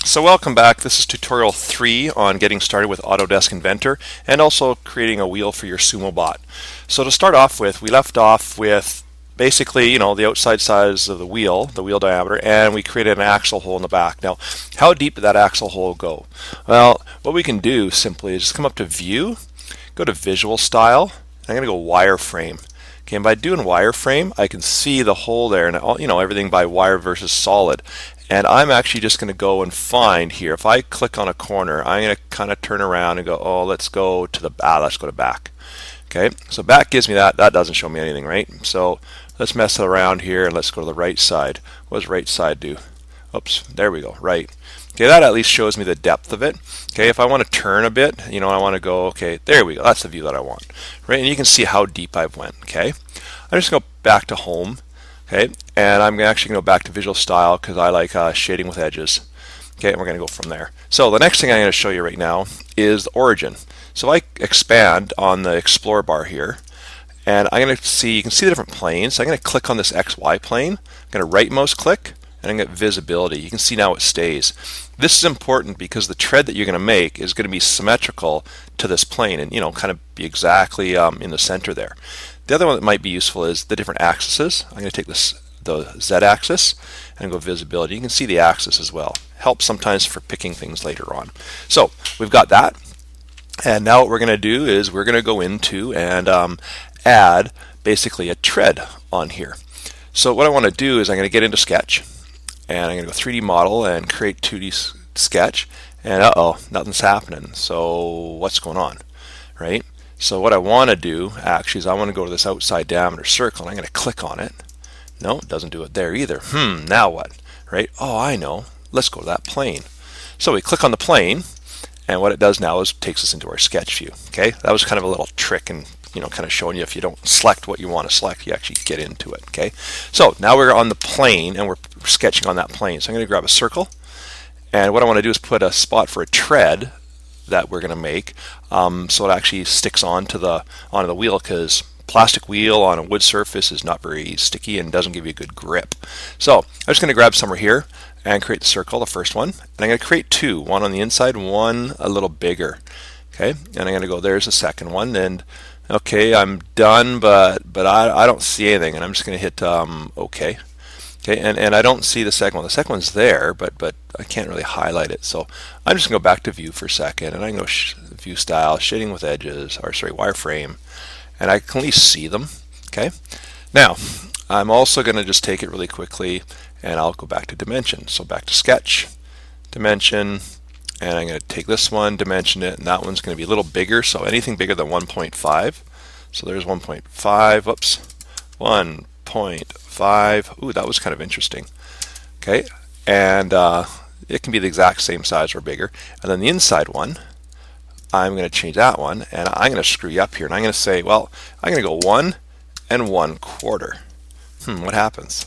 So welcome back. This is tutorial 3 on getting started with Autodesk Inventor and also creating a wheel for your Sumo bot. So to start off with, we left off with basically, the outside size of the wheel diameter, and we created an axle hole in the back. Now, how deep did that axle hole go? Well, what we can do simply is just come up to View, go to Visual Style, and I'm going to go Wireframe. Okay, and by doing wireframe, I can see the hole there, and everything by wire versus solid. And I'm actually just going to go and find here. If I click on a corner, I'm going to kind of turn around and go, oh, let's go to back. Okay, so back gives me that. That doesn't show me anything, right? So let's mess around here and let's go to the right side. What does right side do? Oops, there we go, right. Okay, that at least shows me the depth of it. Okay, if I want to turn a bit, I want to go, okay, there we go. That's the view that I want, right? And you can see how deep I've went, okay? I'm just going to go back to Home, okay? And I'm actually going to go back to Visual Style because I like shading with edges. Okay, and we're going to go from there. So the next thing I'm going to show you right now is the origin. So I expand on the Explore bar here, and I'm going to see, you can see the different planes. So I'm going to click on this XY plane. I'm going to right mouse click, and I'm going to get visibility. You can see now it stays. This is important because the tread that you're going to make is going to be symmetrical to this plane and kind of be exactly in the center there. The other one that might be useful is the different axes. I'm going to take the Z axis and go visibility. You can see the axis as well. Helps sometimes for picking things later on. So we've got that, and now what we're going to do is we're going to go into and add basically a tread on here. So what I want to do is I'm going to get into Sketch, and I'm going to go 3D model and create 2D sketch, and nothing's happening. So what's going on, right? So what I want to do actually is I want to go to this outside diameter circle, and I'm going to click on it. No, it doesn't do it there either. Now what, right? Oh, I know. Let's go to that plane. So we click on the plane, and what it does now is takes us into our sketch view. Okay, that was kind of a little trick, and kind of showing you if you don't select what you want to select, you actually get into it. Okay, so now we're on the plane and we're sketching on that plane. So I'm going to grab a circle, and what I want to do is put a spot for a tread that we're going to make, so it actually sticks onto the wheel, because plastic wheel on a wood surface is not very sticky and doesn't give you a good grip. So I'm just going to grab somewhere here and create the circle, the first one, and I'm going to create two, one on the inside, one a little bigger. Okay, and I'm going to go, there's the second one, and okay, I'm done, but I don't see anything, and I'm just going to hit OK. Okay, and I don't see the second one. The second one's there, but I can't really highlight it. So I'm just going to go back to View for a second, and I can go View Style, Shading with Edges, or sorry, Wireframe, and I can at least see them. Okay, now I'm also going to just take it really quickly, and I'll go back to Dimension. So back to Sketch, Dimension, and I'm going to take this one, dimension it, and that one's going to be a little bigger, so anything bigger than 1.5. So there's 1.5, whoops, 1.5. Ooh, that was kind of interesting. Okay, and it can be the exact same size or bigger. And then the inside one, I'm going to change that one, and I'm going to screw you up here, and I'm going to say, well, I'm going to go 1 1/4. What happens?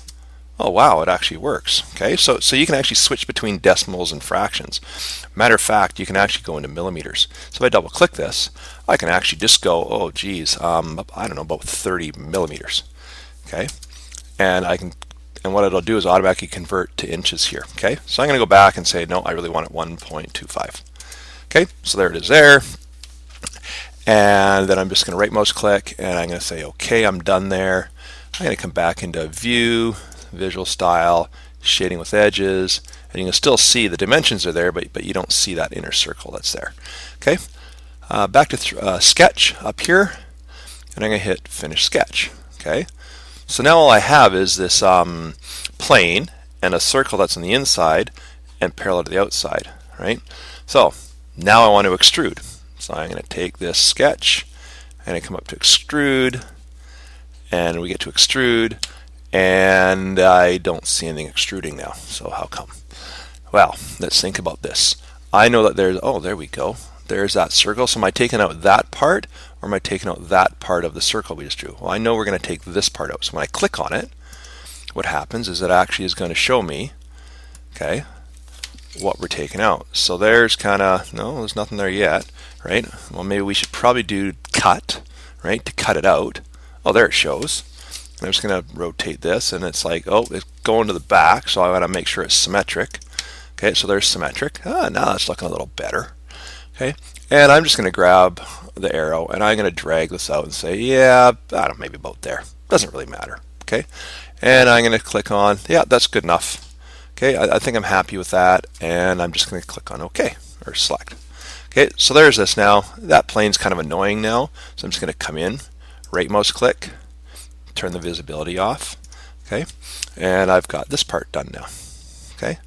Oh wow, it actually works. Okay, so you can actually switch between decimals and fractions. Matter of fact, you can actually go into millimeters. So if I double click this, I can actually just go, oh geez, I don't know, about 30 millimeters. Okay, and what it'll do is automatically convert to inches here. Okay, so I'm going to go back and say, no, I really want it 1.25. Okay, so there it is there. And then I'm just going to right mouse click, and I'm going to say, okay, I'm done there. I'm going to come back into View, Visual Style, Shading with Edges, and you can still see the dimensions are there, but you don't see that inner circle that's there. Okay, back to Sketch up here, and I'm going to hit Finish Sketch. Okay, so now all I have is this plane and a circle that's on the inside and parallel to the outside, right? So now I want to extrude. So I'm going to take this sketch, and I come up to Extrude, and we get to Extrude, and I don't see anything extruding now. So how come? Well, let's think about this. I know that there's, oh, there we go. There's that circle. So am I taking out that part, or am I taking out that part of the circle we just drew? Well, I know we're going to take this part out. So when I click on it, what happens is it actually is going to show me, okay, what we're taking out. So there's kind of, no, there's nothing there yet, right? Well, maybe we should probably do cut, right, to cut it out. Oh, there it shows. I'm just going to rotate this, and it's like, oh, it's going to the back, so I want to make sure it's symmetric. Okay, so there's symmetric. Now that's looking a little better. Okay, and I'm just going to grab the arrow and I'm going to drag this out and say, yeah, I don't know, maybe about there. Doesn't really matter. Okay, and I'm going to click on, yeah, that's good enough. Okay, I think I'm happy with that, and I'm just going to click on OK or select. Okay, so there's this now. That plane's kind of annoying now, so I'm just going to come in, right mouse click, turn the visibility off. Okay, and I've got this part done now. Okay.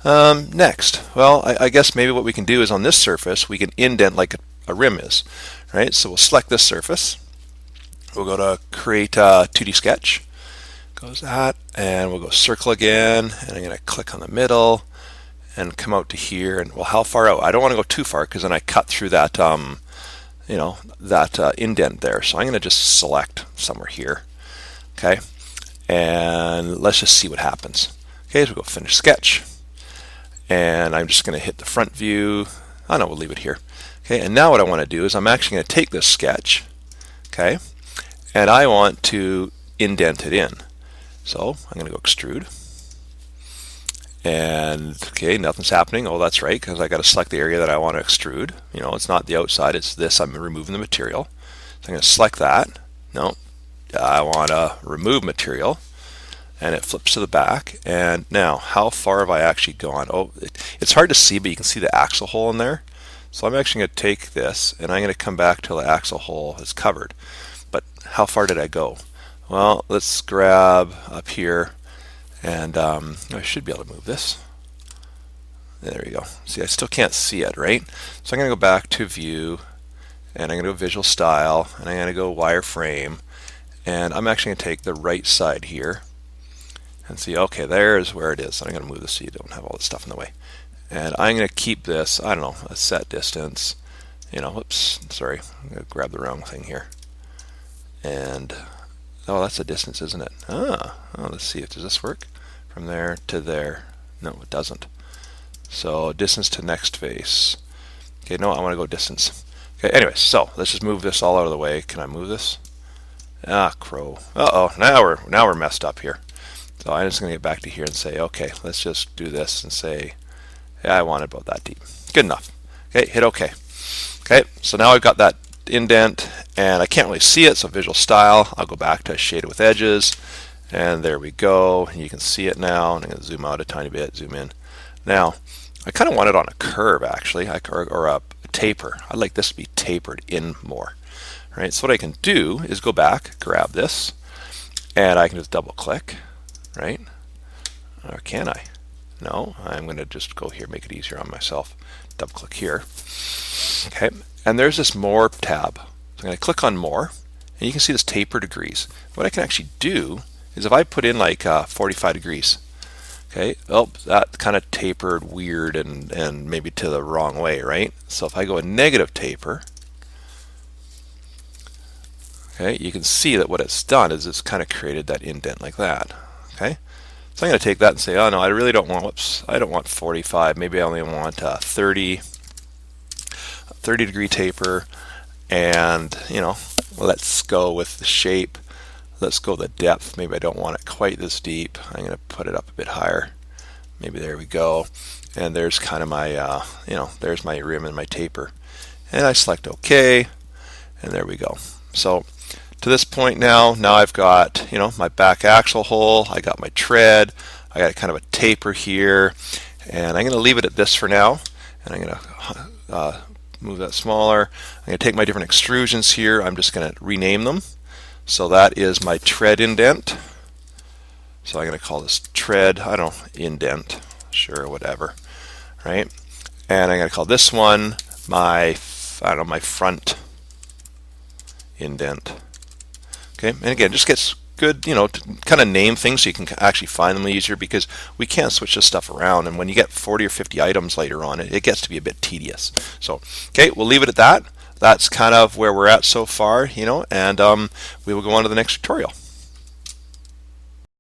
Next, well, I guess maybe what we can do is on this surface we can indent like a rim is, right? So we'll select this surface. We'll go to create a 2D sketch. Goes that, and we'll go circle again, and I'm going to click on the middle and come out to here. And well, how far out? I don't want to go too far because then I cut through that, indent there. So I'm going to just select somewhere here. Okay, and let's just see what happens. Okay, so we'll go finish sketch. And I'm just going to hit the front view. Oh no, we'll leave it here. Okay, and now what I want to do is I'm actually going to take this sketch, okay, and I want to indent it in. So I'm going to go extrude. And okay, nothing's happening. Oh, that's right, because I got to select the area that I want to extrude. You know, it's not the outside, it's this. I'm removing the material. So I'm going to select that. No, I want to remove material. And it flips to the back. And now, how far have I actually gone? Oh, it's hard to see, but you can see the axle hole in there. So I'm actually going to take this, and I'm going to come back till the axle hole is covered. But how far did I go? Well, let's grab up here, and I should be able to move this. There we go. See, I still can't see it, right? So I'm going to go back to View, and I'm going to go Visual Style, and I'm going to go Wireframe, and I'm actually going to take the right side here. And see, okay, there's where it is. I'm going to move this so you don't have all this stuff in the way. And I'm going to keep this, I don't know, a set distance. You know, whoops, sorry, I'm going to grab the wrong thing here. And, oh, that's a distance, isn't it? Oh, let's see, does this work? From there to there. No, it doesn't. So, distance to next face. Okay, no, I want to go distance. Okay, anyways, so let's just move this all out of the way. Can I move this? Ah, crow. Uh-oh, now we're messed up here. So I'm just going to get back to here and say, okay, let's just do this and say, yeah, I want it about that deep. Good enough. Okay, hit OK. Okay, so now I've got that indent, and I can't really see it, so Visual Style. I'll go back to Shade with Edges, and there we go. You can see it now. And I'm going to zoom out a tiny bit, zoom in. Now, I kind of want it on a curve, actually, or a taper. I'd like this to be tapered in more. Right, so what I can do is go back, grab this, and I can just double click. Right? Or can I? No, I'm going to just go here, make it easier on myself. Double click here. Okay, and there's this More tab. So I'm going to click on More, and you can see this taper degrees. What I can actually do is if I put in like 45 degrees, okay, oh, that kind of tapered weird and maybe to the wrong way, right? So if I go a negative taper, okay, you can see that what it's done is it's kind of created that indent like that. Okay, so I'm going to take that and say, oh no, I really don't want, whoops, I don't want 45, maybe I only want 30 degree taper, and you know, let's go with the shape, let's go the depth, maybe I don't want it quite this deep, I'm going to put it up a bit higher, maybe there we go, and there's kind of my, you know, there's my rim and my taper, and I select OK, and there we go. So to this point now I've got, you know, my back axle hole, I got my tread, I got kind of a taper here, and I'm going to leave it at this for now, and I'm going to move that smaller. I'm going to take my different extrusions here, I'm just going to rename them. So that is my tread indent. So I'm going to call this tread, I don't know, indent, sure, whatever, right? And I'm going to call this one my, I don't know, my front indent. Okay, and again, just gets good, you know, to kind of name things so you can actually find them easier, because we can't switch this stuff around, and when you get 40 or 50 items later on, it gets to be a bit tedious. So, okay, we'll leave it at that. That's kind of where we're at so far, you know, and we will go on to the next tutorial.